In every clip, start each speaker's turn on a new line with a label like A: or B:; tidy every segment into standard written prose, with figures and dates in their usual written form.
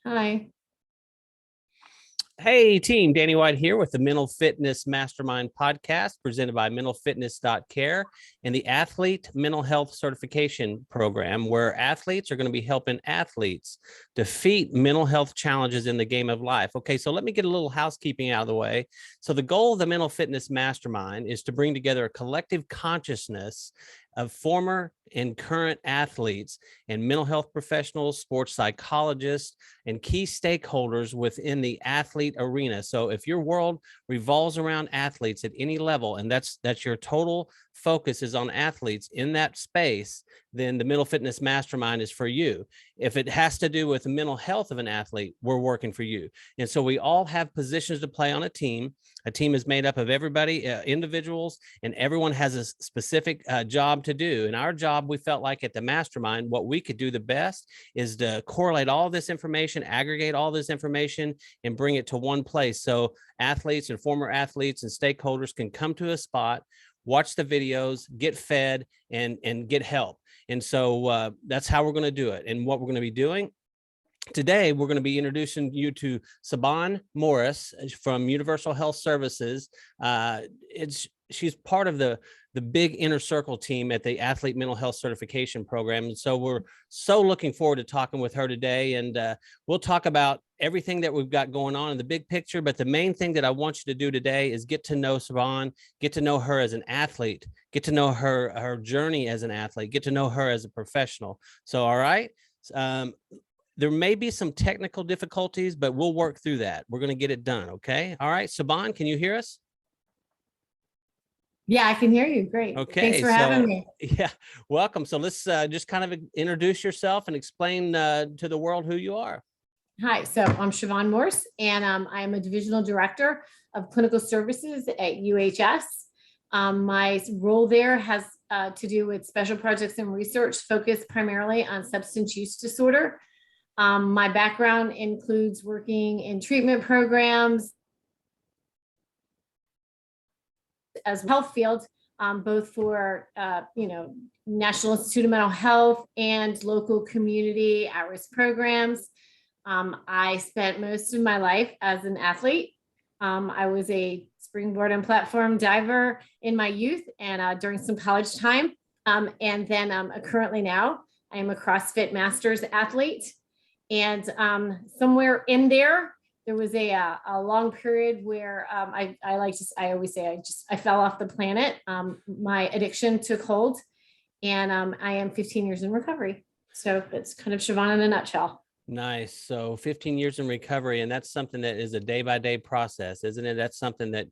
A: Hi.
B: Hey team, Danny White here with the Mental Fitness Mastermind podcast presented by mentalfitness.care and the Athlete Mental Health Certification Program, where athletes are going to be helping athletes defeat mental health challenges in the game of life. Okay, so let me get a little housekeeping out of the way. So the goal of the Mental Fitness Mastermind is to bring together a collective consciousness of former and current athletes and mental health professionals, sports psychologists, and key stakeholders within the athlete arena. So if your world revolves around athletes at any level, and that's your total focus is on athletes in that space, then the Mental Fitness Mastermind is for you. If it has to do with the mental health of an athlete, we're working for you. And so we all have positions to play on a team. A team is made up of everybody, individuals, and everyone has a specific job to do. And our job, we felt like at the Mastermind, what we could do the best is to correlate all this information, aggregate all this information, and bring it to one place. So athletes and former athletes and stakeholders can come to a spot, watch the videos, get fed, and get help. And so that's how we're going to do it. And what we're going to be doing today, we're going to be introducing you to Siobhan Morse from Universal Health Services. She's part of the big inner circle team at the Athlete Mental Health Certification Program. And so we're so looking forward to talking with her today. And we'll talk about everything that we've got going on in the big picture. But the main thing that I want you to do today is get to know Siobhan, get to know her as an athlete, get to know her journey as an athlete, get to know her as a professional. So, all right. There may be some technical difficulties, but we'll work through that. We're going to get it done. Okay. All right. Siobhan, can you hear us?
A: Yeah, I can hear you. Great.
B: Okay.
A: Thanks for having me.
B: Yeah. Welcome. So let's just kind of introduce yourself and explain to the world who you are.
A: Hi. So I'm Siobhan Morse, and I am a divisional director of clinical services at UHS. My role there has to do with special projects and research focused primarily on substance use disorder. My background includes working in treatment programs as well health field, both for, National Institute of Mental Health and local community at-risk programs. I spent most of my life as an athlete. I was a springboard and platform diver in my youth and during some college time. And then currently now I am a CrossFit Masters athlete. And somewhere in there was a long period where I always say I fell off the planet. My addiction took hold, and I am 15 years in recovery. So that's kind of Siobhan in a nutshell.
B: Nice. So 15 years in recovery, and that's something that is a day-by-day process, isn't it? That's something that,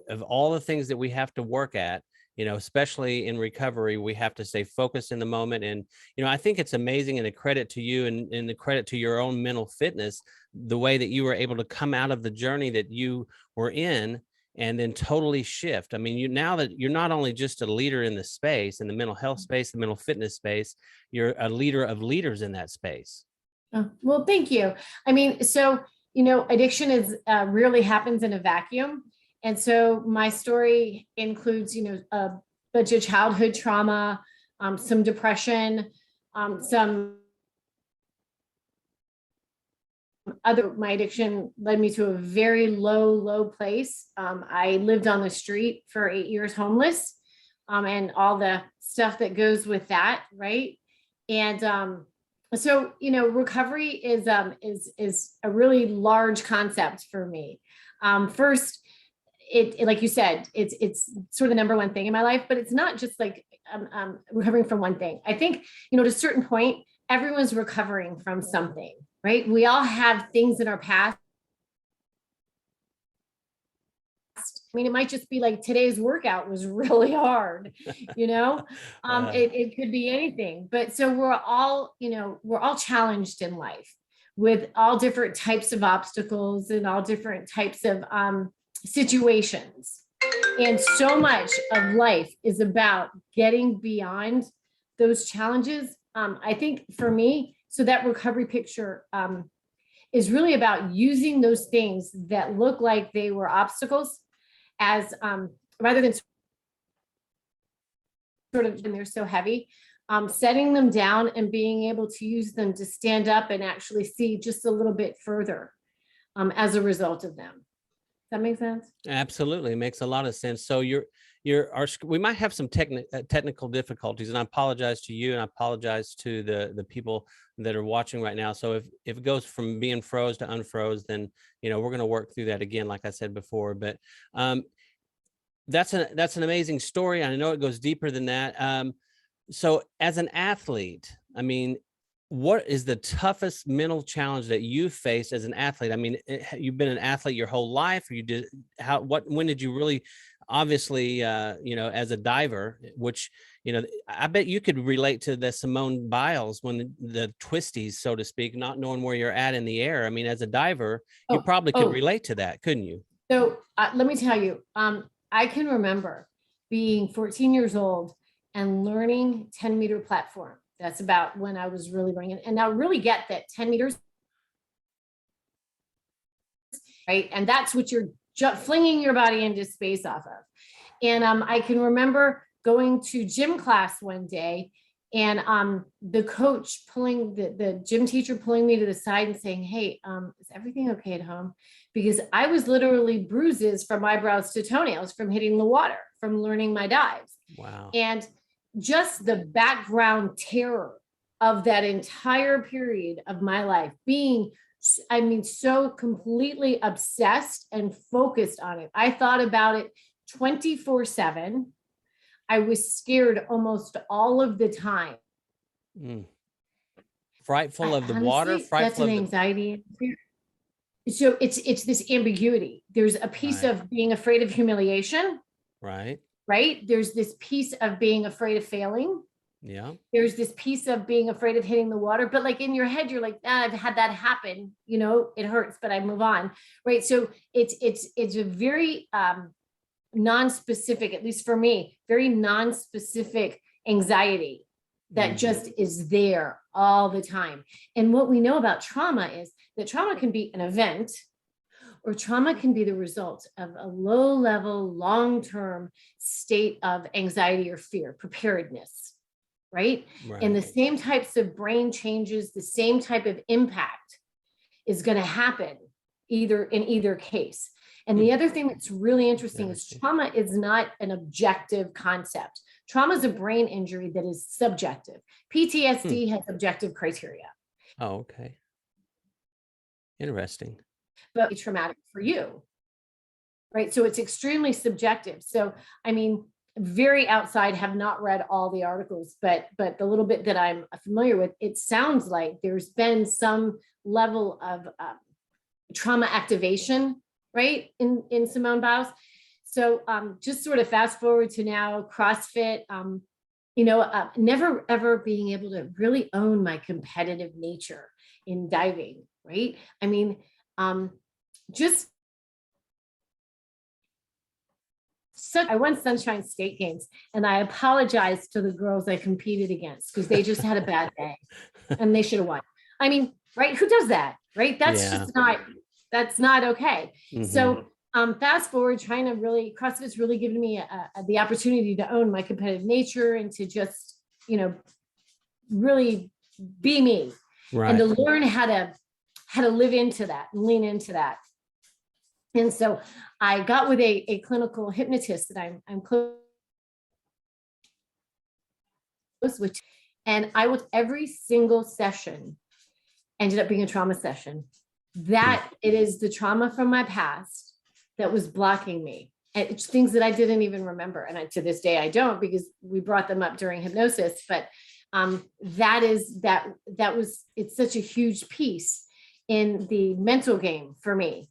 B: of all the things that we have to work at, especially in recovery, we have to stay focused in the moment. And, I think it's amazing, and a credit to you and the credit to your own mental fitness, the way that you were able to come out of the journey that you were in and then totally shift. I mean, now that you're not only just a leader in the space, in the mental health space, the mental fitness space, you're a leader of leaders in that space.
A: Oh, well, thank you. I mean, so, addiction is rarely happens in a vacuum. And so my story includes, a bunch of childhood trauma, some depression, my addiction led me to a very low place. I lived on the street for 8 years homeless, and all the stuff that goes with that. Right. And, so, recovery is a really large concept for me. First, it like you said, it's sort of the number one thing in my life, but it's not just like recovering from one thing. I think, to a certain point, everyone's recovering from something, right? We all have things in our past. I mean, it might just be like today's workout was really hard, it could be anything. But so we're all challenged in life with all different types of obstacles and all different types of situations. And so much of life is about getting beyond those challenges. I think for me, so that recovery picture is really about using those things that look like they were obstacles as rather than sort of, and they're so heavy, setting them down and being able to use them to stand up and actually see just a little bit further as a result of them. Does that make sense?
B: Absolutely. It makes a lot of sense. So we might have some technical difficulties, and I apologize to you and I apologize to the people that are watching right now. So if it goes from being froze to unfroze, then, we're going to work through that again, like I said before, but that's an amazing story. I know it goes deeper than that. So as an athlete, I mean, what is the toughest mental challenge that you faced as an athlete? I mean, you've been an athlete your whole life, or when did you really, obviously, as a diver, which, I bet you could relate to the Simone Biles, when the twisties, so to speak, not knowing where you're at in the air. I mean, as a diver, you probably could relate to that, couldn't you?
A: So let me tell you, I can remember being 14 years old and learning 10-meter platform. That's about when I was really learning it. And I really get that 10 meters, right? And that's what you're flinging your body into space off of. And I can remember going to gym class one day, and the coach the gym teacher pulling me to the side and saying, "Hey, is everything okay at home?" Because I was literally bruises from eyebrows to toenails from hitting the water, from learning my dives.
B: Wow.
A: And just the background terror of that entire period of my life, being, so completely obsessed and focused on it. I thought about it 24/7. I was scared almost all of the time.
B: Frightful of the water, frightful
A: that's an anxiety. So it's this ambiguity. There's a piece of being afraid of humiliation. Right? There's this piece of being afraid of failing.
B: Yeah.
A: There's this piece of being afraid of hitting the water, but like in your head, you're like, I've had that happen, it hurts, but I move on. Right. So it's a very non-specific, at least for me, very non-specific anxiety that just is there all the time. And what we know about trauma is that trauma can be an event, or trauma can be the result of a low-level, long-term state of anxiety or fear, preparedness, right? And the same types of brain changes, the same type of impact is going to happen in either case. And the other thing that's really interesting is trauma is not an objective concept. Trauma is a brain injury that is subjective. PTSD has objective criteria.
B: Oh, okay. Interesting.
A: But it's traumatic for you, right? So it's extremely subjective. So, very outside, have not read all the articles, but the little bit that I'm familiar with, it sounds like there's been some level of trauma activation, right, in Simone Biles. So just sort of fast forward to now, CrossFit, never ever being able to really own my competitive nature in diving, right? I won Sunshine State Games, and I apologized to the girls I competed against because they just had a bad day and they should have won. Right? Who does that? Right? That's just not okay. So fast forward, CrossFit's really given me the opportunity to own my competitive nature and to just, really be me, and to learn how to live into that and lean into that. And so I got with a clinical hypnotist that I'm close with, and I was every single session ended up being a trauma session. That it is the trauma from my past that was blocking me. And it's things that I didn't even remember. And to this day, I don't, because we brought them up during hypnosis, but it's such a huge piece in the mental game for me.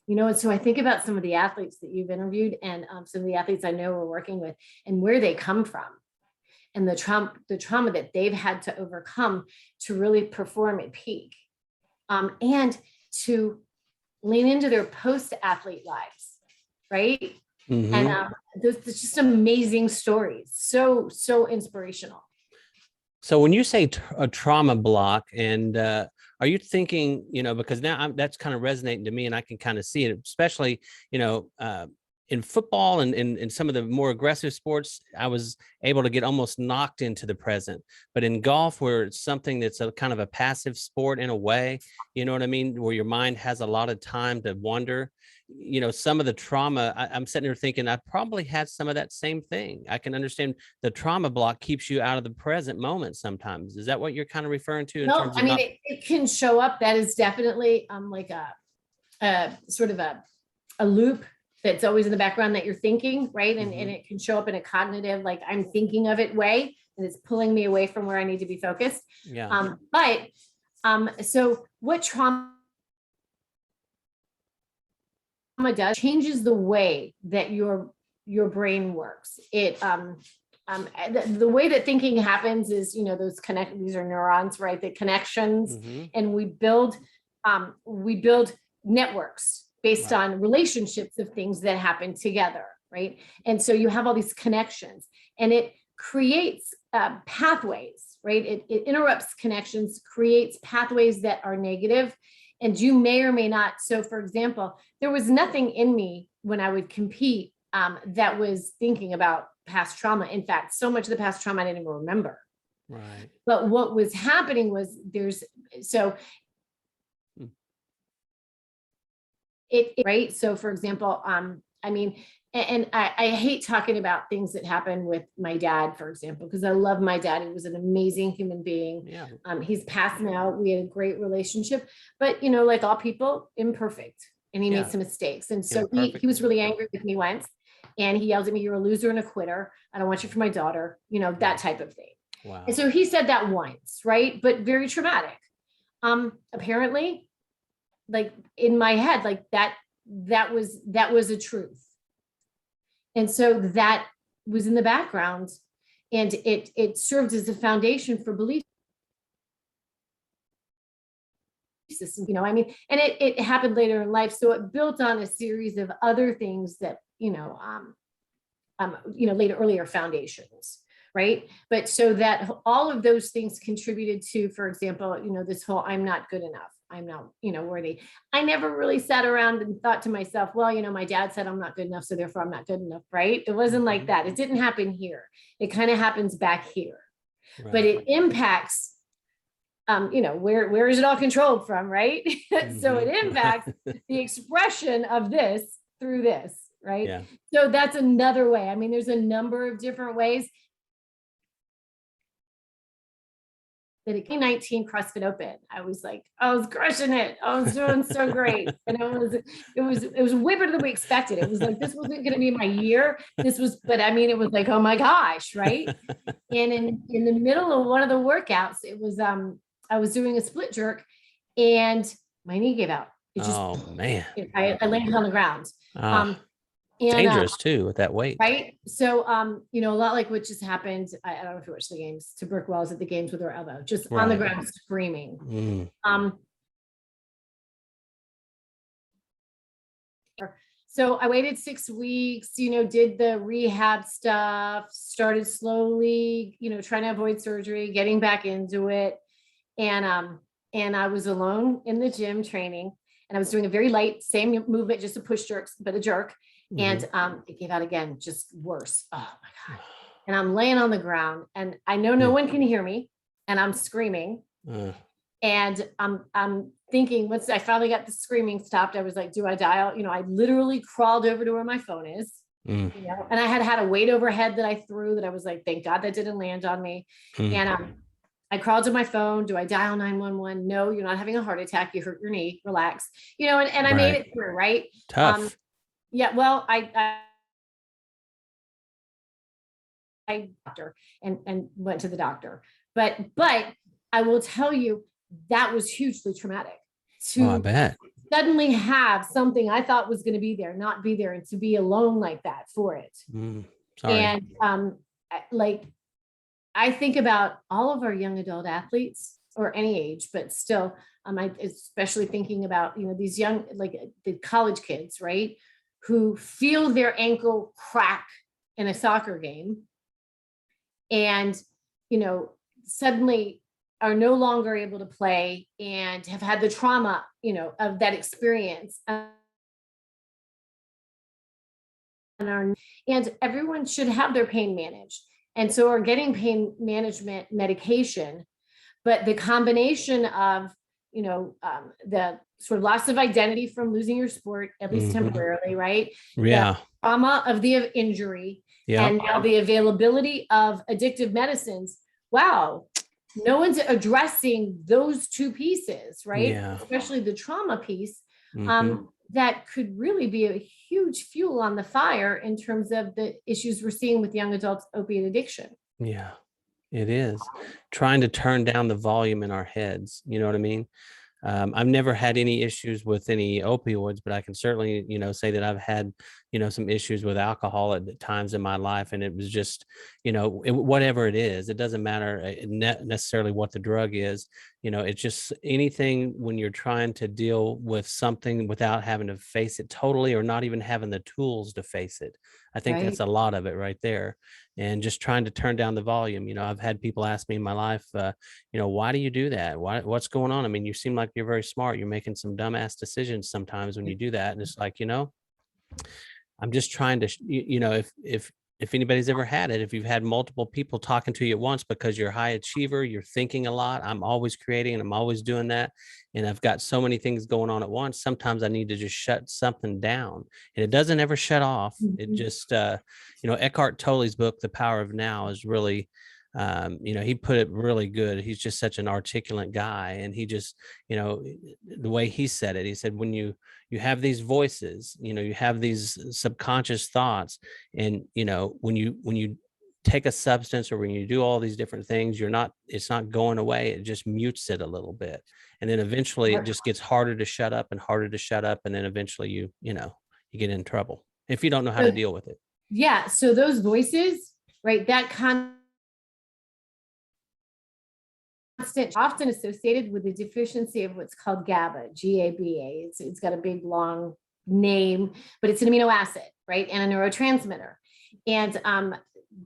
A: And so I think about some of the athletes that you've interviewed, and some of the athletes I know we're working with, and where they come from, and the trauma that they've had to overcome to really perform at peak, and to lean into their post-athlete lives, right? And there's just amazing stories, so inspirational.
B: So when you say a trauma block, and are you thinking, because now that's kind of resonating to me, and I can kind of see it, especially, in in football and in some of the more aggressive sports, I was able to get almost knocked into the present. But in golf, where it's something that's a kind of a passive sport in a way, you know what I mean, where your mind has a lot of time to wander, you know, some of the trauma, I'm sitting here thinking I probably had some of that same thing. I can understand the trauma block keeps you out of the present moment sometimes. Is that what you're kind of referring to in
A: No,
B: terms
A: I
B: of
A: mean,
B: not?
A: it can show up. That is definitely like a sort of a loop that's always in the background that you're thinking, right? And it can show up in a cognitive, like I'm thinking of it way, and it's pulling me away from where I need to be focused.
B: Yeah.
A: So what trauma does changes the way that your brain works. The way that thinking happens is, you know, these are neurons, right? The connections, and we build networks based on relationships of things that happen together, right? And so you have all these connections, and it creates pathways, right? It interrupts connections, creates pathways that are negative, and you may or may not. So for example, there was nothing in me when I would compete that was thinking about past trauma. In fact, so much of the past trauma I didn't even remember.
B: Right.
A: But what was happening was right. So for example, I mean, and I hate talking about things that happened with my dad, for example, because I love my dad. He was an amazing human being.
B: Yeah.
A: He's passed now. We had a great relationship, but you know, like all people, imperfect, and he made some mistakes. And so he was really angry with me once, and he yelled at me, "You're a loser and a quitter. I don't want you for my daughter," you know, that type of thing.
B: Wow.
A: And so he said that once, right? But very traumatic. Apparently, like in my head, like that was a truth. And so that was in the background, and it served as a foundation for belief system, you know, I mean, and it happened later in life. So it built on a series of other things that, earlier foundations, right? But so that all of those things contributed to, for example, you know, this whole I'm not good enough, I'm not, worthy. I never really sat around and thought to myself, well, you know, my dad said I'm not good enough, so therefore I'm not good enough, right? It wasn't like that. It didn't happen here. It kind of happens back here, but it impacts, where is it all controlled from, right? So it impacts the expression of this through this, right?
B: Yeah.
A: So that's another way. I mean, there's a number of different ways. That at 2019 CrossFit Open, I was crushing it. I was doing so great. And it was way better than we expected. It was like, this wasn't going to be my year. But I mean, it was like, oh my gosh. Right. And in the middle of one of the workouts, it was, I was doing a split jerk and my knee gave out.
B: Oh man.
A: I landed on the ground.
B: Dangerous too with that weight.
A: Right. So, a lot like what just happened. I don't know if you watched the games, to Brooke Wells at the games with her elbow, just on the ground screaming. So I waited 6 weeks, did the rehab stuff, started slowly, trying to avoid surgery, getting back into it. And I was alone in the gym training, and I was doing a very light, same movement, just a push jerks, but a jerk. And it gave out again, just worse. Oh my God. And I'm laying on the ground, and I know no one can hear me, and I'm screaming. And I'm thinking, once I finally got the screaming stopped, I was like, do I dial? I literally crawled over to where my phone is, and I had a weight overhead that I threw that I was like, thank God that didn't land on me. And I crawled to my phone. Do I dial 911? No, you're not having a heart attack. You hurt your knee. Relax. And I made it through, right?
B: Tough.
A: Yeah, well, I doctor and went to the doctor, but I will tell you that was hugely traumatic
B: I bet.
A: Suddenly have something I thought was going to be there, not be there, and to be alone like that for it.
B: Sorry.
A: And I think about all of our young adult athletes, or any age, but still, I especially thinking about, these young, like the college kids, right? Who feel their ankle crack in a soccer game and, suddenly are no longer able to play and have had the trauma, of that experience. and everyone should have their pain managed. And so are getting pain management medication, but the combination of, the sort of loss of identity from losing your sport, at least temporarily, right?
B: Yeah.
A: The trauma of the injury,
B: Yeah.
A: and now the availability of addictive medicines. Wow. No one's addressing those two pieces, right?
B: Yeah.
A: Especially the trauma piece. That could really be a huge fuel on the fire in terms of the issues we're seeing with young adults opiate addiction.
B: Yeah, it is. Trying to turn down the volume in our heads. You know what I mean? I've never had any issues with any opioids, but I can certainly, say that I've had, some issues with alcohol at times in my life. And it was just, whatever it is, it doesn't matter necessarily what the drug is. It's just anything when you're trying to deal with something without having to face it totally, or not even having the tools to face it. I think that's a lot of it right there. And just trying to turn down the volume. I've had people ask me in my life, why do you do that? What's going on? I mean, you seem like you're very smart. You're making some dumbass decisions sometimes when you do that. And it's like, I'm just trying to, if anybody's ever had it, if you've had multiple people talking to you at once because you're a high achiever, you're thinking a lot. I'm always creating and I'm always doing that. And I've got so many things going on at once. Sometimes I need to just shut something down, and it doesn't ever shut off. It just, Eckhart Tolle's book, The Power of Now, is really, he put it really good. He's just such an articulate guy. And he just, the way he said it, he said, when you have these voices, you have these subconscious thoughts, and, when you take a substance or when you do all these different things, it's not going away. It just mutes it a little bit. And then eventually it just gets harder to shut up and harder to shut up. And then eventually you get in trouble if you don't know how to deal with it.
A: Yeah. So those voices, right, that often associated with the deficiency of what's called Gaba, Gaba. It's got a big long name, but it's an amino acid, right, and a neurotransmitter. And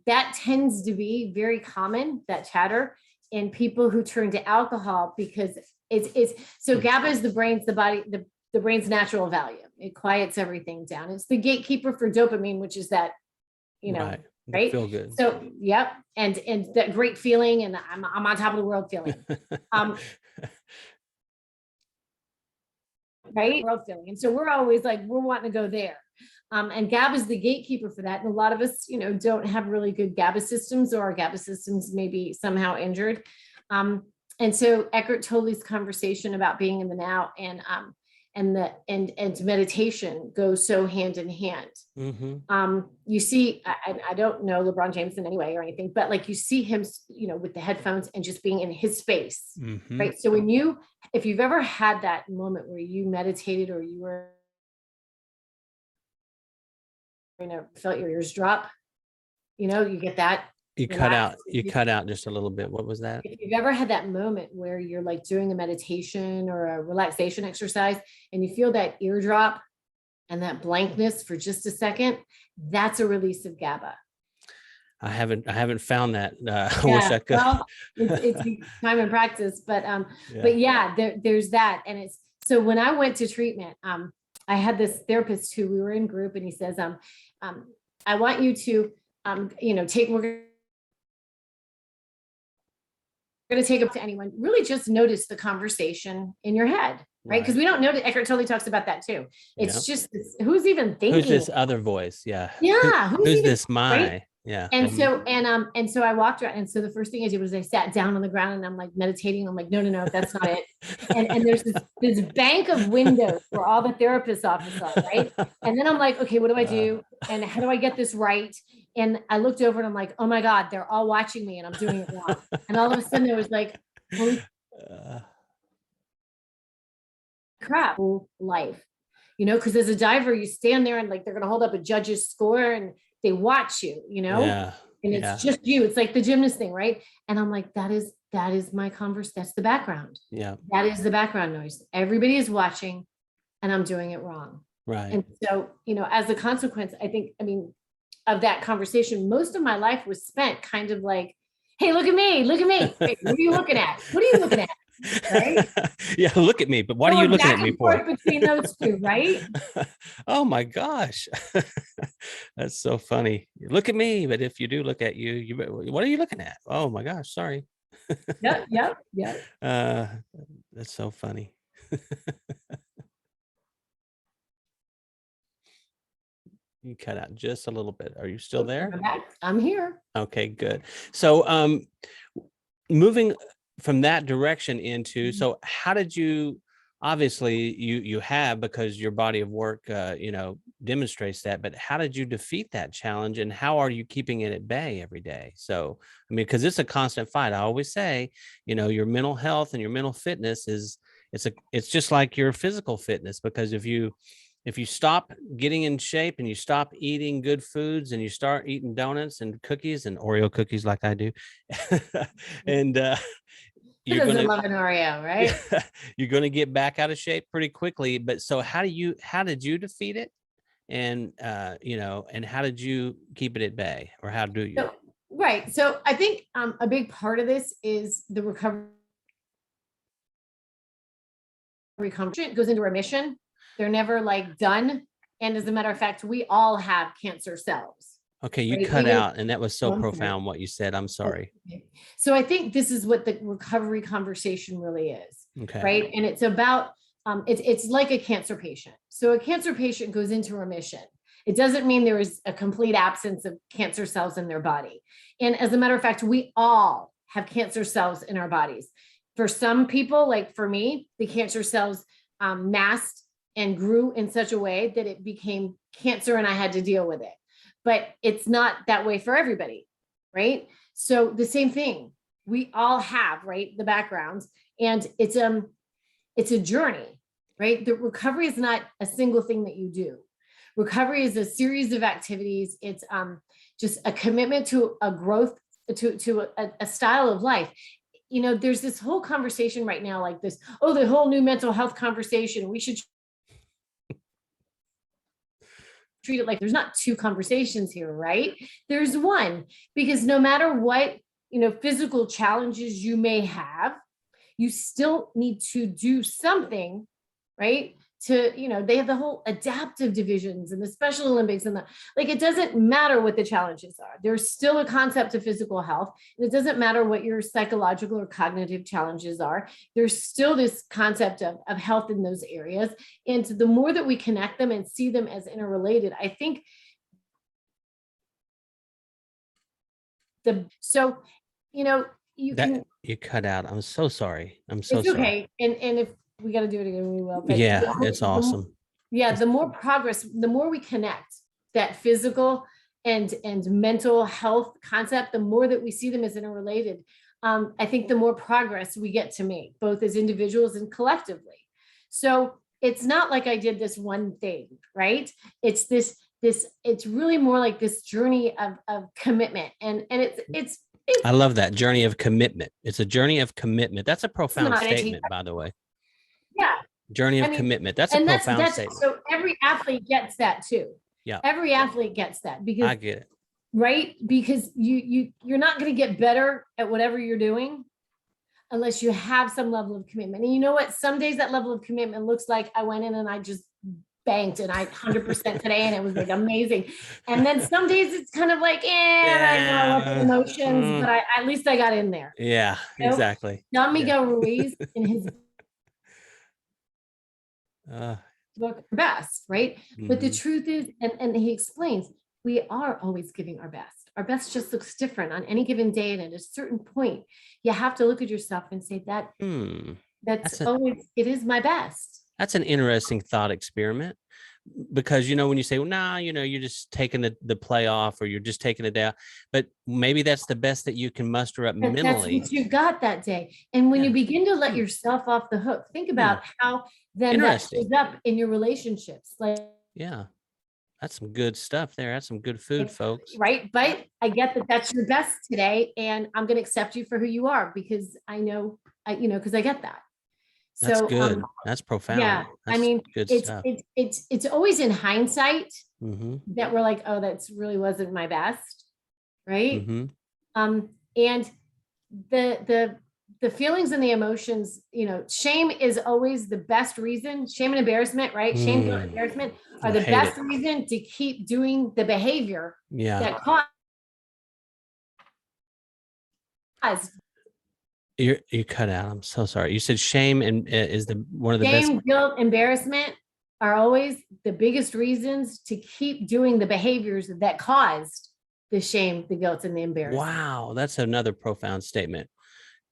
A: that tends to be very common, that chatter, in people who turn to alcohol, because so Gaba is the brain's natural value. It quiets everything down. It's the gatekeeper for dopamine, which is that, right?
B: Feel good.
A: So, yep. And that great feeling, and I'm on top of the world feeling. Right? World feeling. And so we're always like, we're wanting to go there. And GABA is the gatekeeper for that. And a lot of us, don't have really good GABA systems, or our GABA systems may be somehow injured. And so Eckhart Tolle's conversation about being in the now and meditation goes so hand in hand. You see, I don't know LeBron James in any way or anything, but like you see him, with the headphones and just being in his space, right? So if you've ever had that moment where you meditated, or you were, felt your ears drop, you get that.
B: You cut out just a little bit. What was that?
A: If you've ever had that moment where you're like doing a meditation or a relaxation exercise and you feel that eardrop and that blankness for just a second, that's a release of GABA.
B: I haven't found that. I wish I could.
A: Well, it's time and practice, but yeah, there's that. And so when I went to treatment, I had this therapist who we were in group, and he says, I want you to, we're going to take up to anyone, really just notice the conversation in your head, right? Because we don't know that. Eckhart Tolle talks about that too. It's just, who's even thinking?
B: Who's this other voice? Yeah.
A: Yeah.
B: Who's this my? Right? Yeah.
A: And so I walked around. And so the first thing I did was I sat down on the ground and I'm like meditating. I'm like, no, that's not it. And there's this bank of windows where all the therapist's offices are, right? And then I'm like, okay, what do I do? And how do I get this right? And I looked over and I'm like, oh my God, they're all watching me and I'm doing it wrong. And all of a sudden there was like, holy crap, life, because as a diver, you stand there and like, they're going to hold up a judge's score and they watch you, and it's just you. It's like the gymnast thing, right? And I'm like, that is my converse. That's the background.
B: Yeah.
A: That is the background noise. Everybody is watching and I'm doing it wrong.
B: Right.
A: And so, as a consequence, of that conversation, most of my life was spent kind of like, hey, look at me. Hey, what are you looking at? Right?
B: Yeah, look at me. But what are you looking at me for?
A: Between those two, right?
B: Oh my gosh. That's so funny. Look at me, but if you do look at you, what are you looking at? Oh my gosh, sorry.
A: Yeah.
B: Uh, that's so funny. You cut out just a little bit. Are you still there?
A: I'm back. I'm here.
B: Okay, good. So, moving from that direction into, so how did you, obviously you have, because your body of work, demonstrates that, but how did you defeat that challenge, and how are you keeping it at bay every day? So, I mean, because it's a constant fight. I always say, your mental health and your mental fitness it's just like your physical fitness, because if you stop getting in shape and you stop eating good foods and you start eating donuts and cookies and Oreo cookies like I do, and
A: Who
B: you're
A: doesn't
B: gonna
A: love an Oreo, right?
B: you're gonna get back out of shape pretty quickly. But so how did you defeat it? And and how did you keep it at bay, or how do you?
A: So, right. So I think a big part of this is the recovery conversation goes into remission. They're never like done. And as a matter of fact, we all have cancer cells.
B: Okay, you
A: Right?
B: cut out, and that was so
A: I'm sorry.
B: profound what you said. I'm sorry.
A: Okay. So I think this is what the recovery conversation really is,
B: Okay.
A: right? And it's about, it's like a cancer patient. So a cancer patient goes into remission. It doesn't mean there is a complete absence of cancer cells in their body. And as a matter of fact, we all have cancer cells in our bodies. For some people, like for me, the cancer cells masked and grew in such a way that it became cancer and I had to deal with it. But it's not that way for everybody, right? So the same thing, we all have, right, the backgrounds, and it's a journey, right? The recovery is not a single thing that you do. Recovery is a series of activities. It's just a commitment to a growth, to a style of life. There's this whole conversation right now, like this, the whole new mental health conversation. We should treat it like there's not two conversations here, right? There's one, because no matter what, physical challenges you may have, you still need to do something, right? They have the whole adaptive divisions and the Special Olympics and it doesn't matter what the challenges are. There's still a concept of physical health. And it doesn't matter what your psychological or cognitive challenges are. There's still this concept of health in those areas. And the more that we connect them and see them as interrelated, I think
B: You cut out. I'm so sorry. I'm so
A: it's
B: sorry.
A: okay. And if we got to do it again, we will. But
B: Yeah, it's awesome.
A: The more progress, the more we connect that physical and mental health concept, the more that we see them as interrelated. I think the more progress we get to make, both as individuals and collectively. So it's not like I did this one thing, right? It's it's really more like this journey of commitment. And it's
B: I love that journey of commitment. It's a journey of commitment. That's a profound statement, by the way.
A: Yeah.
B: Journey of commitment. That's a profound statement.
A: So every athlete gets that too.
B: Yeah.
A: Every athlete gets that, because
B: I get it.
A: Right? Because you're not going to get better at whatever you're doing unless you have some level of commitment. And you know what? Some days that level of commitment looks like I went in and I just banked and I 100% today, and it was like amazing. And then some days it's kind of like, I know what the emotions, but at least I got in there.
B: Yeah, exactly.
A: Don Miguel Ruiz in his book Best, right? But the truth is, and he explains, we are always giving our best. Our best just looks different on any given day, and at a certain point you have to look at yourself and say that it is my best.
B: That's an interesting thought experiment, because when you say, well, nah, you're just taking the play off, or you're just taking it down, but maybe that's the best that you can muster up mentally.
A: That's what you got that day. And when you begin to let yourself off the hook, think about how then that shows up in your relationships.
B: That's some good stuff there. That's some good food, folks.
A: Right. But I get that that's your best today, and I'm going to accept you for who you are, because I know, because I get that.
B: That's good. That's profound.
A: Yeah.
B: That's good stuff.
A: It's always in hindsight that we're like, oh, that's really wasn't my best. Right. And the the feelings and the emotions, shame is always the best reason. Shame and embarrassment, right? Shame, guilt, embarrassment are the best reason to keep doing the behavior that caused.
B: You cut out. I'm so sorry. You said shame and is one of the best.
A: Shame, guilt, embarrassment are always the biggest reasons to keep doing the behaviors that caused the shame, the guilt, and the embarrassment.
B: Wow, that's another profound statement.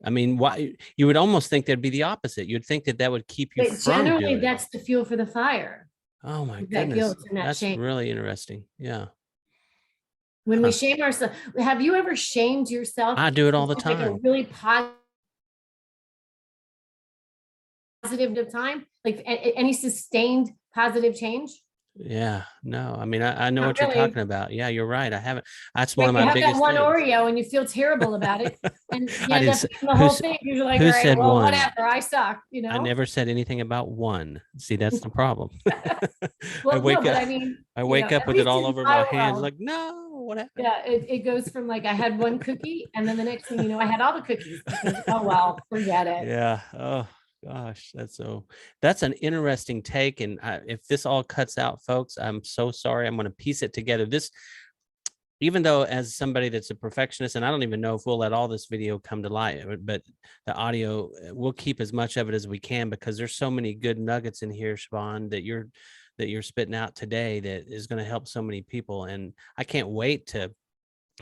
B: I mean, why you would almost think that'd be the opposite. You'd think that would keep you
A: but
B: from
A: generally
B: doing
A: that's the fuel for the fire.
B: Oh my
A: that
B: goodness.
A: Guilt and that
B: That's
A: shame.
B: really interesting. Yeah.
A: When we shame ourselves, have you ever shamed yourself?
B: I do it all the
A: Like a
B: time.
A: really positive time, like any sustained positive change?
B: Yeah, no, I mean, I know
A: Not
B: what you're
A: really.
B: talking about. Yeah, you're right. I haven't. That's one
A: Like
B: of
A: you
B: my
A: have
B: biggest
A: that one
B: things.
A: Oreo and you feel terrible about it, and you
B: I
A: end
B: didn't
A: up
B: say,
A: eating the whole thing. You're like,
B: who
A: all right,
B: said
A: well,
B: one?
A: whatever. I suck.
B: I never said anything about one. See, that's the problem.
A: Well,
B: I wake
A: no, but
B: up.
A: I mean,
B: I wake up
A: at
B: with it
A: least
B: all
A: in
B: over
A: my
B: my hands.
A: world,
B: Like, no, what happened?
A: yeah, it goes from like I had one cookie, and then the next thing you know, I had all the cookies because, oh well, forget it.
B: Yeah. Oh gosh, that's an interesting take. And if this all cuts out, folks, I'm so sorry. I'm going to piece it together. Even though as somebody that's a perfectionist, and I don't even know if we'll let all this video come to light, but the audio, we'll keep as much of it as we can because there's so many good nuggets in here, Siobhan, that you're spitting out today that is going to help so many people. And I can't wait to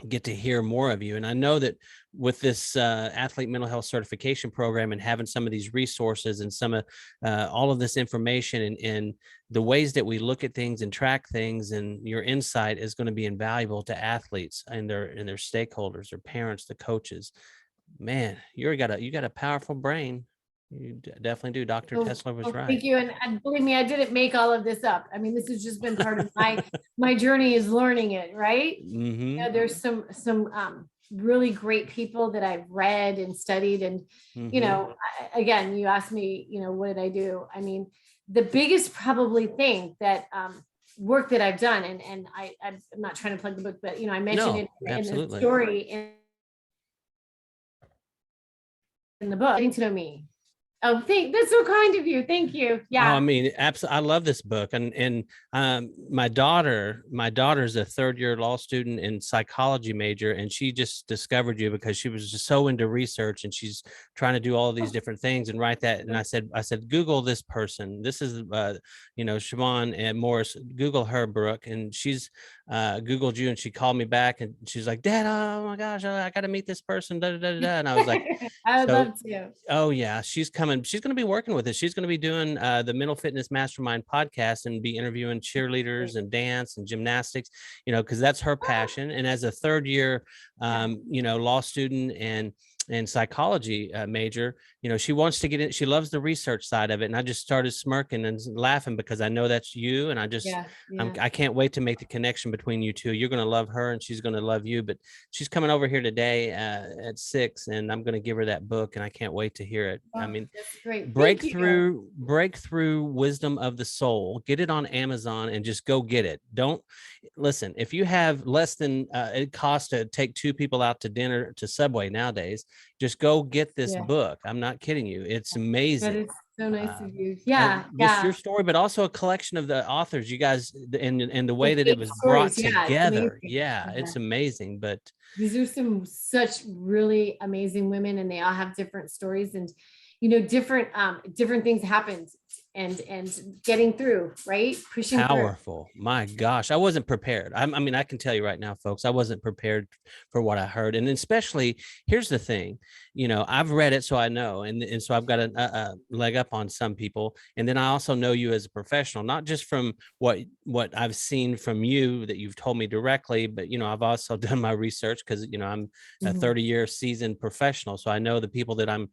B: get to hear more of you. And I know that with this athlete mental health certification program and having some of these resources and some of all of this information and the ways that we look at things and track things, and your insight is going to be invaluable to athletes and their stakeholders, their parents, the coaches. Man, you got a powerful brain. You definitely do. Dr. Tesler was right.
A: Thank you. And believe me, I didn't make all of this up. I mean, this has just been part of my journey is learning it, right?
B: Mm-hmm.
A: There's some really great people that I've read and studied. And, again, you asked me, what did I do? I mean, the biggest probably thing that work that I've done, and I'm not trying to plug the book, but, I mentioned it in the story in the book, Getting to Know Me. Oh, that's so kind of you. Thank you. Yeah.
B: Oh, I mean, absolutely. I love this book. And my daughter's a third-year law student and psychology major, and she just discovered you because she was just so into research, and she's trying to do all of these different things and write that. And I said, Google this person. This is, Siobhan Morse. Google her, Brooke, and she's Googled you, and she called me back, and she's like, Dad, oh my gosh, I got to meet this person. Da, da, da, da. And I was like,
A: I would love to.
B: Oh yeah, she's coming. She's going to be working with us. She's going to be doing the Mental Fitness Mastermind podcast and be interviewing cheerleaders and dance and gymnastics, because that's her passion. And as a third year, law student and psychology major, she wants to get in. She loves the research side of it. And I just started smirking and laughing because I know that's you. And I can't wait to make the connection between you two. You're going to love her and she's going to love you. But she's coming over here today at 6, and I'm going to give her that book, and I can't wait to hear it. I mean,
A: that's great.
B: breakthrough wisdom of the soul. Get it on Amazon and just go get it. Don't listen. If you have less than it costs to take 2 people out to dinner to Subway nowadays, just go get this book. I'm not kidding you. It's amazing.
A: That is so nice of you. Yeah.
B: Just your story, but also a collection of the authors, you guys, and the way that it was brought together. It's amazing. But
A: these are some such really amazing women, and they all have different stories, and different things happened and getting through, right? Pushing
B: powerful through. My gosh, I wasn't prepared. I mean, I can tell you right now, folks, I wasn't prepared for what I heard. And especially, here's the thing, I've read it, so I know, and so I've got a leg up on some people. And then I also know you as a professional, not just from what I've seen from you that you've told me directly, but I've also done my research because I'm a 30-year seasoned professional, so I know the people that I'm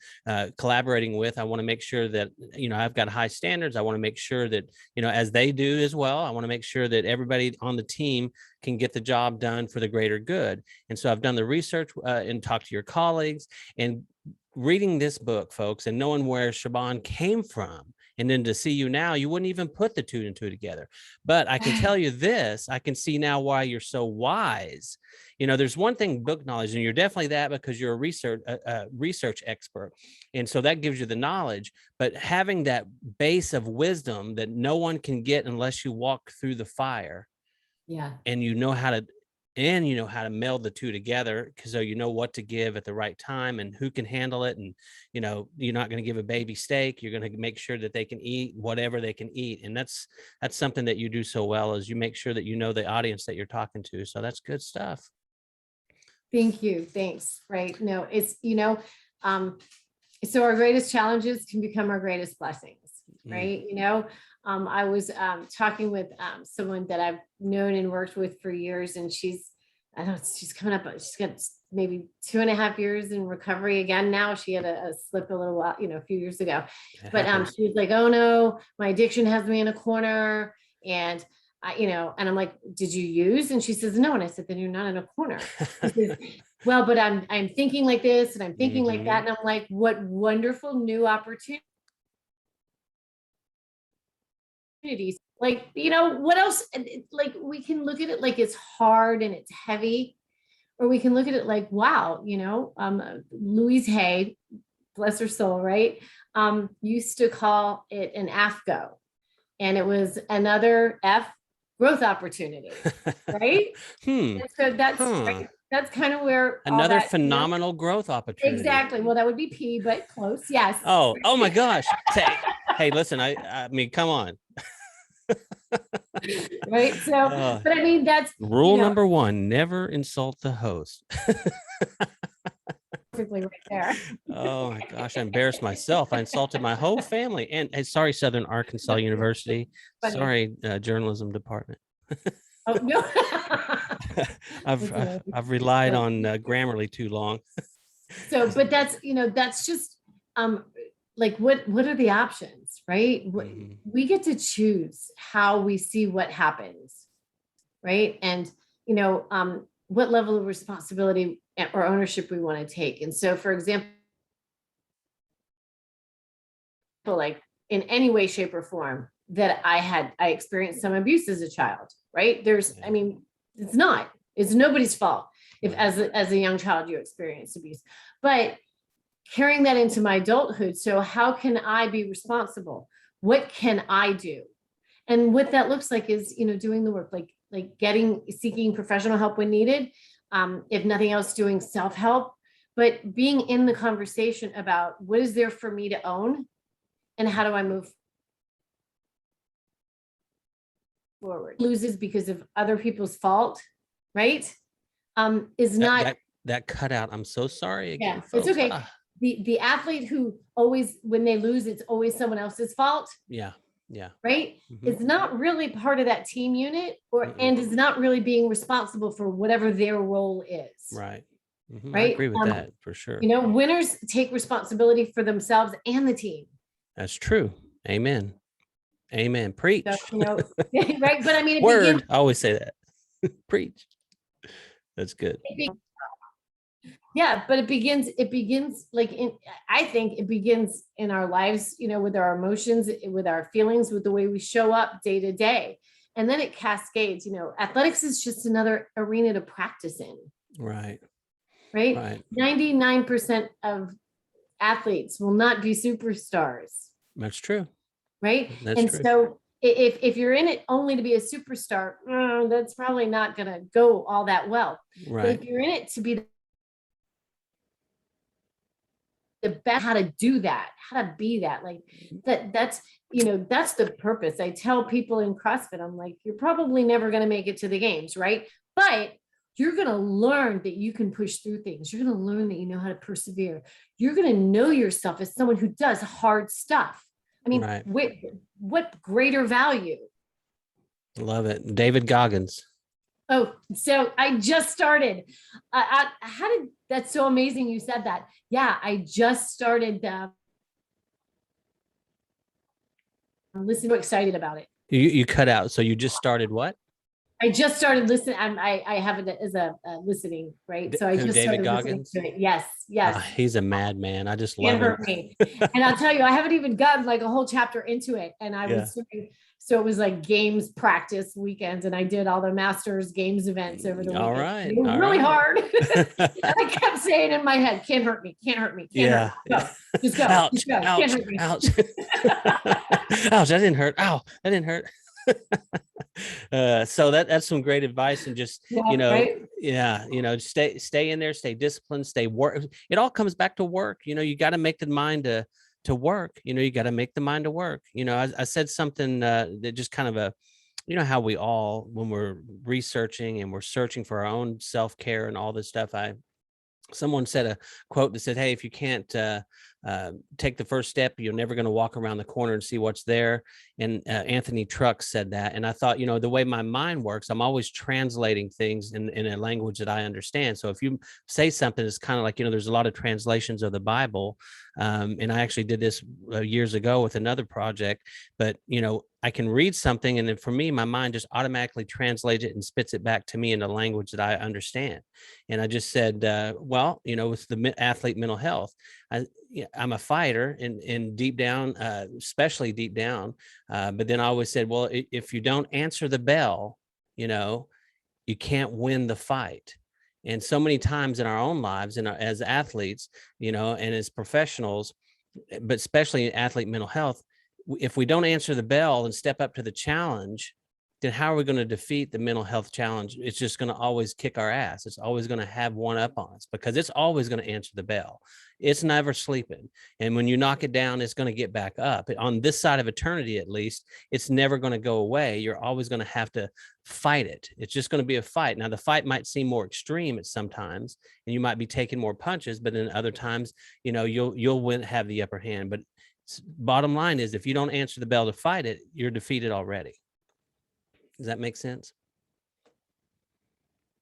B: collaborating with. I want to make sure that I've got high standards. I want to make sure that as they do as well, I want to make sure that everybody on the team can get the job done for the greater good. And so I've done the research and talked to your colleagues, and reading this book, folks, and knowing where Siobhan came from And then to see you now, you wouldn't even put the two and two together. But I can tell you this, I can see now why you're so wise. There's one thing, book knowledge, and you're definitely that because you're a research expert. And so that gives you the knowledge, but having that base of wisdom that no one can get unless you walk through the fire.
A: Yeah.
B: And you know how to meld the two together, because you know what to give at the right time and who can handle it. And you're not going to give a baby steak. You're going to make sure that they can eat whatever they can eat. And that's something that you do so well, is you make sure that you know the audience that you're talking to. So that's good stuff.
A: Thank you. Thanks. Right. No, it's, so our greatest challenges can become our greatest blessings, right? I was talking with someone that I've known and worked with for years, and she's coming up, she's got maybe 2.5 years in recovery again now. She had a slip a little while, a few years ago, but she was like, oh no, my addiction has me in a corner. And and I'm like, did you use? And she says, no. And I said, then you're not in a corner. She says, well, but I'm thinking like this and I'm thinking like that. And I'm like, what wonderful new opportunities. Like, what else? Like, we can look at it like it's hard and it's heavy, or we can look at it like, wow, Louise Hay, bless her soul, right? Used to call it an AFGO, and it was another F, growth opportunity, right? And so that's kind of where
B: another phenomenal growth opportunity.
A: Exactly. Well, that would be P, but close. Yes.
B: Oh my gosh. Hey, listen, I mean, come on.
A: Right. So, but I mean, that's
B: rule number 1, never insult the host.
A: Perfectly right there.
B: Oh my gosh, I embarrassed myself. I insulted my whole family. And sorry, Southern Arkansas University.
A: Funny.
B: Sorry, journalism department.
A: Oh no.
B: I've relied on Grammarly too long.
A: So, but that's just like what are the options, right? We get to choose how we see what happens, right? And what level of responsibility or ownership we want to take. And so, for example, like in any way, shape, or form that I experienced some abuse as a child, right? It's nobody's fault if as a young child you experience abuse, but carrying that into my adulthood. So how can I be responsible? What can I do? And what that looks like is, doing the work, like seeking professional help when needed. If nothing else, doing self-help, but being in the conversation about what is there for me to own and how do I move forward. Loses because of other people's fault, right? Is not
B: that cutout. I'm so sorry again.
A: Yeah,
B: folks.
A: It's okay. The athlete who always, when they lose, it's always someone else's fault.
B: Yeah.
A: Right. It's not really part of that team unit, and is not really being responsible for whatever their role is.
B: Right.
A: Right.
B: I agree with that for sure.
A: Winners take responsibility for themselves and the team.
B: That's true. Amen. Preach.
A: So, right. But I mean,
B: I always say that. Preach. That's good.
A: Yeah, but it begins like I think it begins in our lives, with our emotions, with our feelings, with the way we show up day to day. And then it cascades. Athletics is just another arena to practice in. Right. 99% of athletes will not be superstars.
B: That's true.
A: Right. That's true. So if you're in it only to be a superstar, that's probably not going to go all that well. Right. But if you're in it to be the best, how to do that, how to be that, like that's the purpose. I tell people in CrossFit, I'm like, you're probably never going to make it to the games, right? But you're going to learn that you can push through things. You're going to learn that you know how to persevere. You're going to know yourself as someone who does hard stuff. I mean, right. What greater value?
B: Love it. David Goggins.
A: Oh, so I just started. That's so amazing you said that. Yeah, I just started. Listen, so excited about it.
B: You cut out. So you just started what?
A: I just started listening. I have it as a listening, right? So I
B: Who,
A: just
B: David
A: started listening
B: Goggins?
A: to it. Yes, yes.
B: He's a madman. I just love
A: Can't
B: him.
A: hurt me. And I'll tell you, I haven't even gotten like a whole chapter into it. And I
B: Yeah.
A: was doing, so it was like games practice weekends, and I did all the Masters games events over the weekend.
B: All right.
A: They were really hard. And I kept saying in my head, can't hurt me, can't hurt me, can't hurt me. Go. Just go.
B: Ouch,
A: Just go.
B: ouch,
A: Can't hurt me.
B: ouch. Ouch, that didn't hurt. Ow, that didn't hurt. So that's some great advice, and just,
A: Yeah, right?
B: stay in there, stay disciplined, stay work. It all comes back to work. You got to make the mind to work. You got to make the mind to work. I said something that just kind of how we all, when we're researching and we're searching for our own self-care and all this stuff, someone said a quote that said, hey, if you can't take the first step, you're never going to walk around the corner and see what's there. And Anthony Truck said that. And I thought, the way my mind works, I'm always translating things in a language that I understand. So if you say something, it's kind of like, there's a lot of translations of the Bible. And I actually did this years ago with another project, but, I can read something, and then for me, my mind just automatically translates it and spits it back to me in a language that I understand. And I just said, with the athlete mental health, I'm a fighter, and deep down, especially deep down. But then I always said, well, if you don't answer the bell, you can't win the fight. And so many times in our own lives, and as athletes, and as professionals, but especially in athlete mental health, if we don't answer the bell and step up to the challenge, then how are we going to defeat the mental health challenge? It's just going to always kick our ass. It's always going to have one up on us, because it's always going to answer the bell. It's never sleeping. And when you knock it down, it's going to get back up. On this side of eternity, at least, it's never going to go away. You're always going to have to fight it. It's just going to be a fight. Now, the fight might seem more extreme at sometimes, and you might be taking more punches, but then other times, you'll win, have the upper hand. But bottom line is, if you don't answer the bell to fight it, you're defeated already. Does that make sense?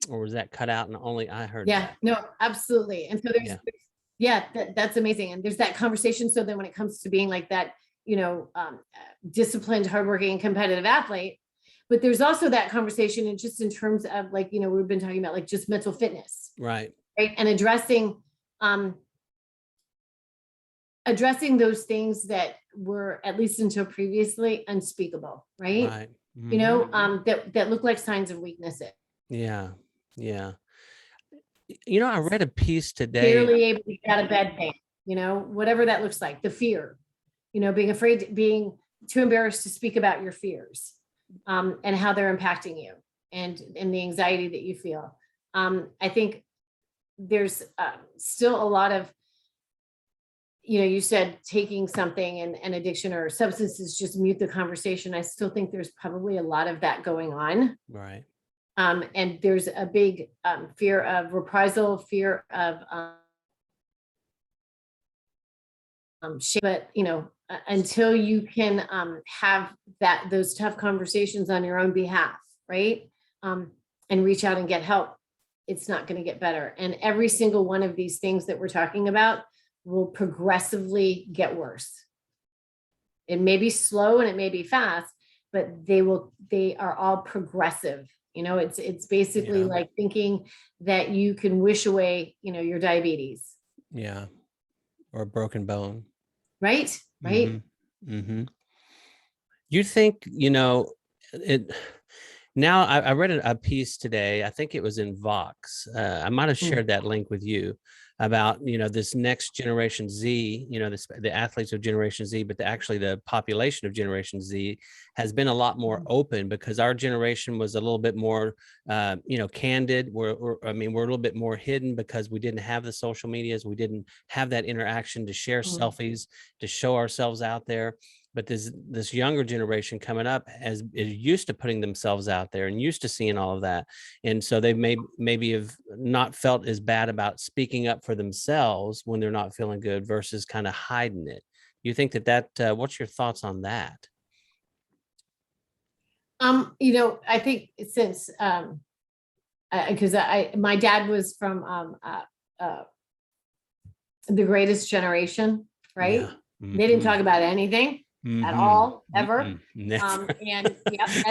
B: Or was that cut out and only I heard?
A: Yeah,
B: that?
A: no, absolutely. And so that's amazing. And there's that conversation. So then when it comes to being like that, disciplined, hardworking, competitive athlete, but there's also that conversation in terms of like, we've been talking about like just mental fitness.
B: Right.
A: Right. And addressing those things that were, at least until previously, unspeakable. Right.
B: Right. Mm-hmm.
A: That look like signs of weaknesses.
B: Yeah. Yeah. I read a piece today.
A: Barely able to get out of bed thing, whatever that looks like, the fear, being afraid, being too embarrassed to speak about your fears, and how they're impacting you, and the anxiety that you feel. I think there's still a lot of, you said taking something and addiction or substances just mute the conversation. I still think there's probably a lot of that going on.
B: Right.
A: And there's a big fear of reprisal, fear of shame. But until you can have those tough conversations on your own behalf, right, and reach out and get help, it's not going to get better. And every single one of these things that we're talking about will progressively get worse. It may be slow and it may be fast, but they are all progressive. It's basically like thinking that you can wish away, your diabetes.
B: Yeah. Or a broken bone.
A: Right. Right.
B: Mm-hmm. Mm-hmm. You think, it now I read a piece today. I think it was in Vox. I might've shared that link with you about, this next Generation Z, the athletes of Generation Z, but actually the population of Generation Z has been a lot more open, because our generation was a little bit more, candid. We're a little bit more hidden, because we didn't have the social medias. We didn't have that interaction to share selfies, to show ourselves out there. But this younger generation coming up is used to putting themselves out there and used to seeing all of that. And so they maybe have not felt as bad about speaking up for themselves when they're not feeling good, versus kind of hiding it. You think that what's your thoughts on that?
A: I think since because my dad was from the greatest generation, right?
B: Yeah. Mm-hmm.
A: They didn't talk about anything. at all, ever.
B: Never.
A: And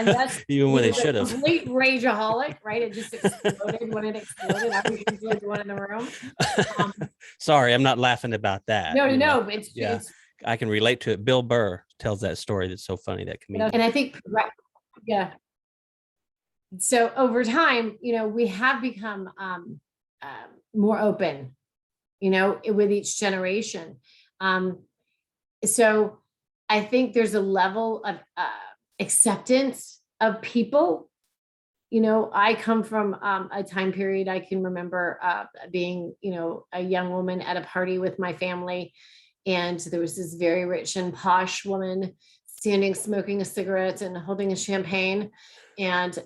A: that's
B: Even when
A: he
B: they
A: was a
B: should have.
A: complete rageaholic, right? It just exploded when it exploded. I was usually the one in the room.
B: Sorry, I'm not laughing about that.
A: No, it's
B: I can relate to it. Bill Burr tells that story. That's so funny, that comedian.
A: and I think, right, yeah. So over time, we have become more open, with each generation. So I think there's a level of acceptance of people. I come from a time period I can remember being, a young woman at a party with my family. And there was this very rich and posh woman standing, smoking a cigarette and holding a champagne. And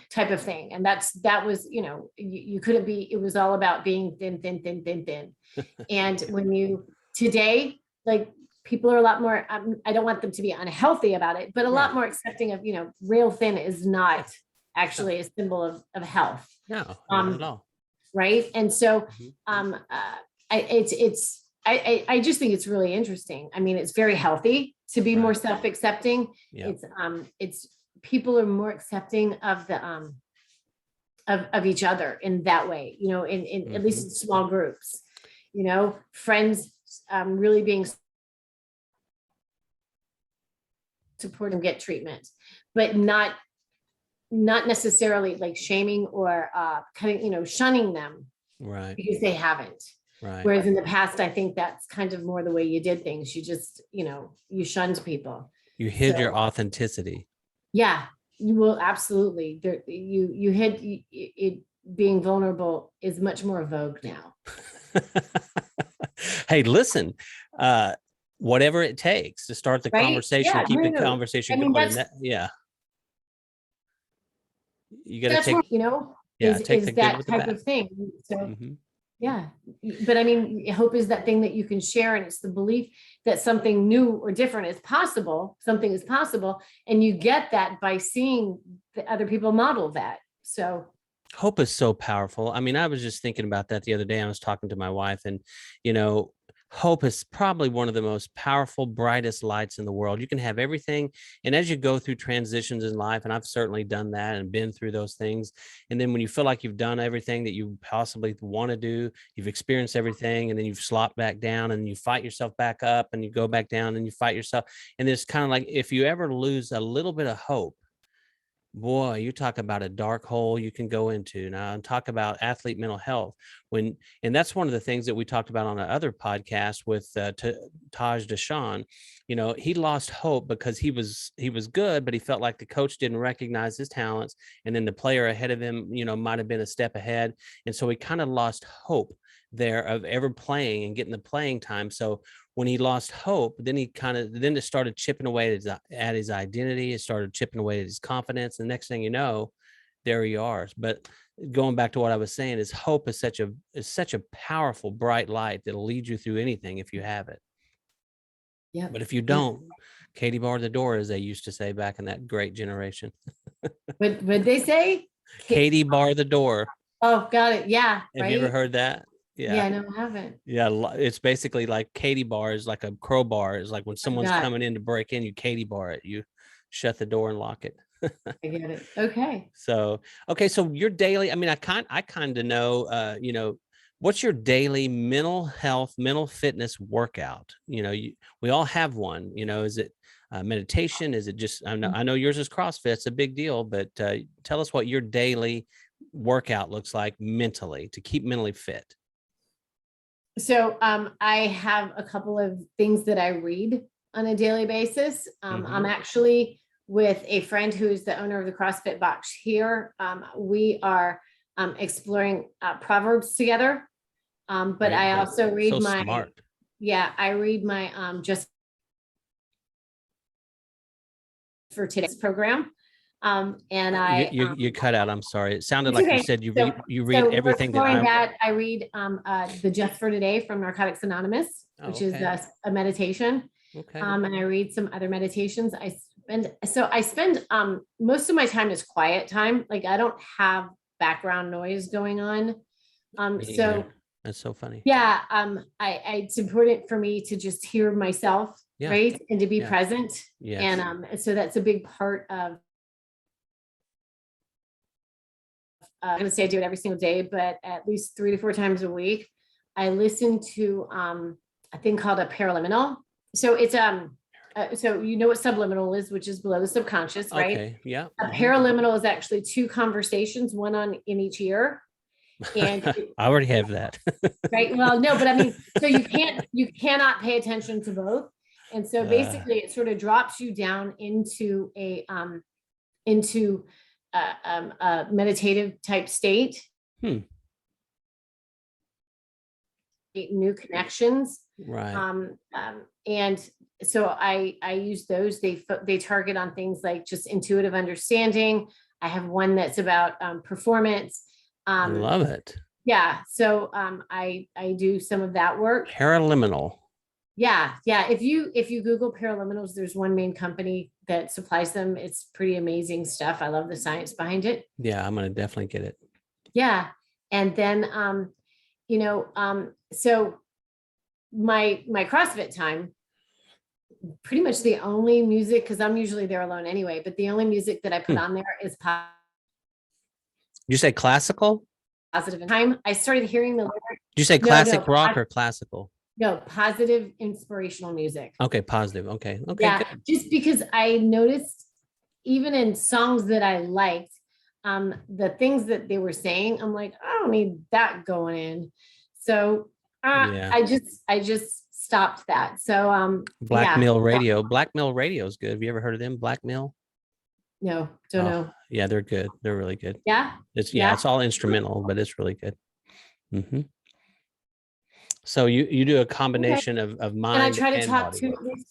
A: type of thing. And that was, you couldn't be, it was all about being thin. And today, like, people are a lot more, I don't want them to be unhealthy about it, but a lot more accepting of, real thin is not actually a symbol of health.
B: No, not at all.
A: Right. And so, I just think it's really interesting. I mean, it's very healthy to be more self-accepting. It's people are more accepting of the of each other in that way, in at least in small groups, friends really being support and get treatment, but not necessarily like shaming or shunning them,
B: right,
A: because they haven't.
B: Right.
A: Whereas in the past, I think that's kind of more the way you did things. You just, you shunned people.
B: You hid your authenticity.
A: Yeah, you will absolutely. You hid it. Being vulnerable is much more vogue now.
B: Hey, listen, whatever it takes to start the conversation, keep the conversation going. You got to take,
A: is that type of thing. So, yeah, but I mean, hope is that thing that you can share, and it's the belief that something new or different is possible. Something is possible, and you get that by seeing the other people model that. So
B: hope is so powerful. I mean, I was just thinking about that the other day. I was talking to my wife, and hope is probably one of the most powerful, brightest lights in the world. You can have everything. And as you go through transitions in life, and I've certainly done that and been through those things. And then when you feel like you've done everything that you possibly want to do, you've experienced everything, and then you've slopped back down and you fight yourself back up and you go back down and you fight yourself. And it's kind of like, if you ever lose a little bit of hope, boy, you talk about a dark hole you can go into now, and talk about athlete mental health. And that's one of the things that we talked about on the other podcast with Taj Deshawn. He lost hope because he was good, but he felt like the coach didn't recognize his talents. And then the player ahead of him, might've been a step ahead. And so he kind of lost hope there of ever playing and getting the playing time. So when he lost hope, then it started chipping away at his identity. It started chipping away at his confidence. The next thing you know, there he are. But going back to what I was saying, is hope is such a powerful, bright light that'll lead you through anything if you have it. Yeah. But if you don't, Katie bar the door, as they used to say back in that great generation.
A: What they say?
B: Katie bar the door.
A: Oh, got it. Yeah.
B: Have you ever heard that?
A: Yeah, no, I haven't.
B: Yeah, it's basically like Katie bar is like a crowbar. Is like when someone's coming in to break in, you Katie bar it. You shut the door and lock it.
A: I get it. Okay.
B: So your daily, I mean, I kind of know, what's your daily mental health, mental fitness workout? We all have one. Is it meditation? Is it just, I know yours is CrossFit. It's a big deal, but tell us what your daily workout looks like mentally to keep mentally fit.
A: So I have a couple of things that I read on a daily basis. I'm actually with a friend who's the owner of the CrossFit box here. We are exploring Proverbs together. But I also read I read my just for today's program. And
B: you cut out. I'm sorry. It sounded like you said you read everything
A: I read the Just for Today from Narcotics Anonymous, which is a meditation. Okay. And I read some other meditations. I spend most of my time is quiet time. Like, I don't have background noise going on. So
B: That's so funny.
A: Yeah. It's important for me to just hear myself,
B: Yeah.
A: right. And to be
B: Yeah.
A: present.
B: Yes.
A: And so that's a big part of, I'm going to say I do it every single day, but at least 3 to 4 times a week, I listen to a thing called a paraliminal. So it's so you know what subliminal is, which is below the subconscious, right?
B: Okay. Yeah.
A: A paraliminal is actually 2 conversations, one in each ear. And
B: I already have that.
A: right. Well, no, but I mean, so you cannot pay attention to both. And so basically it sort of drops you down into a meditative type state. New connections.
B: Right.
A: And so I use those. They target on things like just intuitive understanding. I have one that's about performance.
B: I love it.
A: Yeah. So I do some of that work.
B: Paraliminal.
A: Yeah. If you Google paraliminals, there's one main company that supplies them. It's pretty amazing stuff. I love the science behind it.
B: Yeah, I'm gonna definitely get it.
A: Yeah. And then so my CrossFit time, pretty much the only music, because I'm usually there alone anyway, but the only music that I put on there is
B: You say classical?
A: positive time. I started hearing the lyrics.
B: Did you say classic rock or classical?
A: No, positive inspirational music.
B: Okay, positive. Okay.
A: Yeah,
B: good.
A: just because I noticed even in songs that I liked, the things that they were saying, I'm like, I don't need that going in. So I just stopped that. So
B: Blackmail Radio. Blackmail Radio is good. Have you ever heard of them? Blackmail?
A: No, don't know.
B: Yeah, they're good. They're really good.
A: Yeah.
B: It's all instrumental, but it's really good. Mm-hmm. So you do a combination of mind
A: and I try to
B: and
A: talk
B: body
A: to
B: work.
A: at least,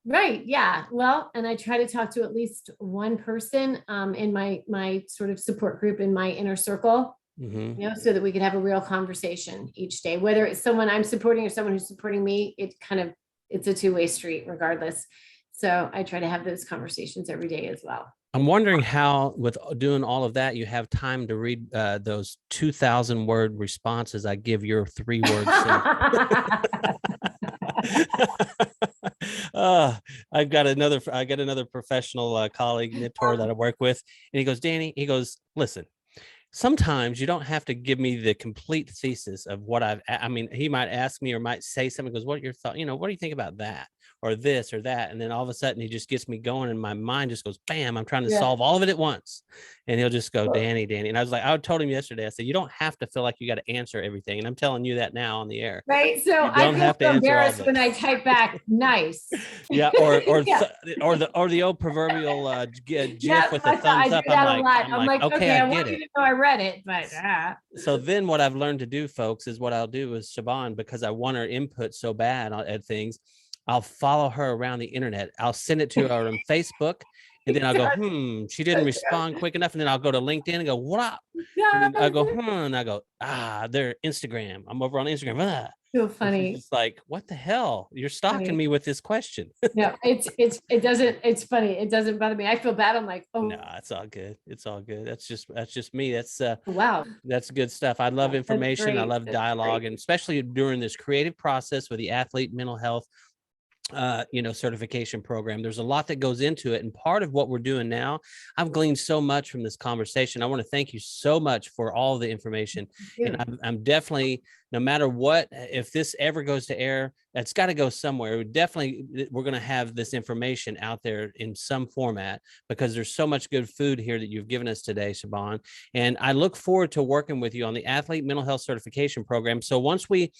A: right. Yeah. Well, and I try to talk to at least one person in my sort of support group in my inner circle, so that we could have a real conversation each day, whether it's someone I'm supporting or someone who's supporting me. It's a two-way street regardless. So I try to have those conversations every day as well.
B: I'm wondering how, with doing all of that, you have time to read those 2,000 word responses I give your 3-word I got another professional colleague, mentor that I work with, and he goes, Danny, listen, sometimes you don't have to give me the complete thesis of what he might ask me or might say something, goes, what are your thoughts? What do you think about that? Or this or that. And then all of a sudden he just gets me going and my mind just goes, bam, I'm trying to solve all of it at once. And he'll just go, Danny. And I told him yesterday, I said, you don't have to feel like you got to answer everything. And I'm telling you that now on the air.
A: Right. So I feel so embarrassed when I type back nice.
B: Yeah. Or the old proverbial GIF with the thumbs up.
A: I'm like, okay, I want you to know I read it, but
B: So then what I've learned to do, folks, is what I'll do is Siobhan, because I want her input so bad at things, I'll follow her around the internet. I'll send it to her on Facebook, and then I'll go, she didn't respond quick enough. And then I'll go to LinkedIn and go, what up? And I go, and I go, they're Instagram. I'm over on Instagram.
A: So funny.
B: It's like, what the hell? You're stalking me with this question.
A: No, it's funny. It doesn't bother me. I feel bad. I'm like, oh
B: no, it's all good. It's all good. That's just me. That's
A: wow.
B: That's good stuff. I love information. I love dialogue, and especially during this creative process with the athlete mental health certification program. There's a lot that goes into it. And part of what we're doing now, I've gleaned so much from this conversation. I want to thank you so much for all the information. And I'm definitely, no matter what, if this ever goes to air, that's got to go somewhere. We're going to have this information out there in some format, because there's so much good food here that you've given us today, Siobhan. And I look forward to working with you on the athlete mental health certification program. So once we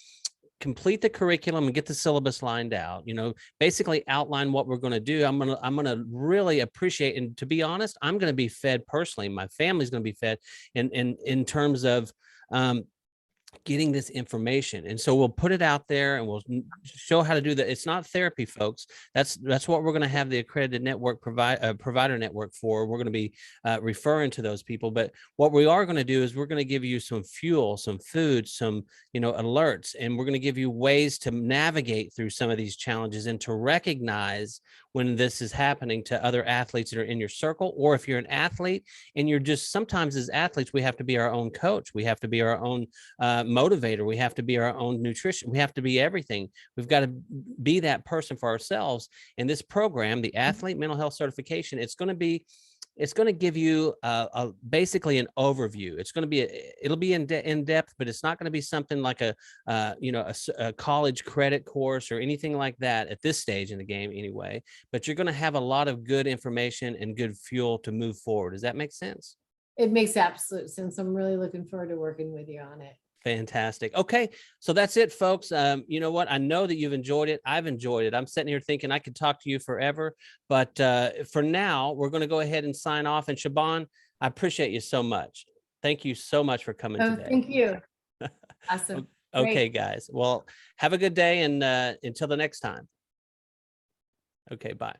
B: complete the curriculum and get the syllabus lined out, basically outline what we're going to do, I'm going to really appreciate, and to be honest, I'm going to be fed personally. My family's going to be fed in terms of getting this information. And so we'll put it out there and we'll show how to do that. It's not therapy, folks. That's what we're going to have the accredited network provider network for. We're going to be referring to those people. But what we are going to do is we're going to give you some fuel, some food, some, alerts, and we're going to give you ways to navigate through some of these challenges and to recognize when this is happening to other athletes that are in your circle. Or if you're an athlete and you're just, sometimes as athletes, we have to be our own coach. We have to be our own motivator. We have to be our own nutrition. We have to be everything. We've got to be that person for ourselves. And this program, the Athlete Mental Health Certification, it's going to give you basically an overview. It'll be in depth, but it's not going to be something like a college credit course or anything like that at this stage in the game anyway. But you're going to have a lot of good information and good fuel to move forward. Does that make sense?
A: It makes absolute sense. I'm really looking forward to working with you on it.
B: Fantastic. Okay. So that's it, folks. You know what? I know that you've enjoyed it. I've enjoyed it. I'm sitting here thinking I could talk to you forever, but for now, we're going to go ahead and sign off. And Siobhan, I appreciate you so much. Thank you so much for coming today.
A: Thank you. Awesome.
B: Okay, guys. Well, have a good day, and until the next time. Okay, bye.